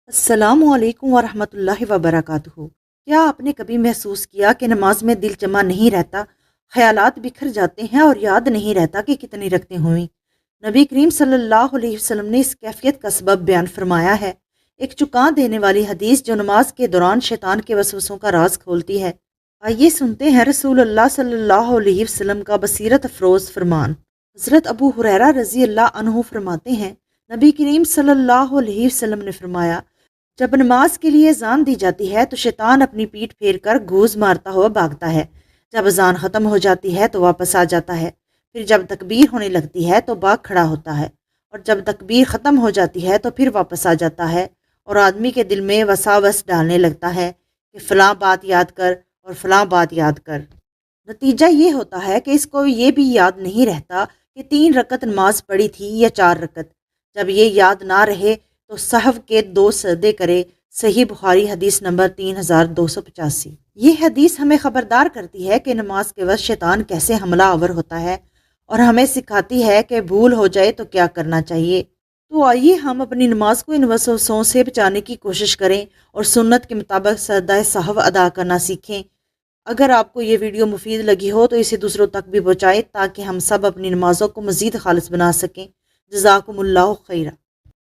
السلام علیکم ورحمۃ اللہ وبرکاتہ۔ کیا آپ نے کبھی محسوس کیا کہ نماز میں دل جمع نہیں رہتا، خیالات بکھر جاتے ہیں اور یاد نہیں رہتا کہ کتنی رکعتیں ہوئیں؟ نبی کریم صلی اللہ علیہ وسلم نے اس کیفیت کا سبب بیان فرمایا ہے، ایک چکان دینے والی حدیث جو نماز کے دوران شیطان کے وسوسوں کا راز کھولتی ہے۔ آئیے سنتے ہیں رسول اللہ صلی اللہ علیہ وسلم کا بصیرت افروز فرمان۔ حضرت ابو ہریرہ رضی اللہ عنہ فرماتے ہیں، نبی کریم صلی اللہ علیہ وسلم نے فرمایا، جب نماز کے لیے اذان دی جاتی ہے تو شیطان اپنی پیٹھ پھیر کر گوز مارتا ہوا بھاگتا ہے، جب اذان ختم ہو جاتی ہے تو واپس آ جاتا ہے، پھر جب تکبیر ہونے لگتی ہے تو بھاگ کھڑا ہوتا ہے، اور جب تکبیر ختم ہو جاتی ہے تو پھر واپس آ جاتا ہے، اور آدمی کے دل میں وساوس ڈالنے لگتا ہے کہ فلاں بات یاد کر اور فلاں بات یاد کر۔ نتیجہ یہ ہوتا ہے کہ اس کو یہ بھی یاد نہیں رہتا کہ 3 رکعت نماز پڑھی تھی یا 4 رکعت۔ جب یہ یاد نہ رہے تو سہو کے 2 سجدے کرے۔ صحیح بخاری حدیث نمبر 3285۔ یہ حدیث ہمیں خبردار کرتی ہے کہ نماز کے وقت شیطان کیسے حملہ آور ہوتا ہے، اور ہمیں سکھاتی ہے کہ بھول ہو جائے تو کیا کرنا چاہیے۔ تو آئیے ہم اپنی نماز کو ان وسوسوں سے بچانے کی کوشش کریں اور سنت کے مطابق سجدہ سہو ادا کرنا سیکھیں۔ اگر آپ کو یہ ویڈیو مفید لگی ہو تو اسے دوسروں تک بھی پہنچائیں تاکہ ہم سب اپنی نمازوں کو مزید خالص بنا سکیں۔ جزاکم اللہ خیرہ۔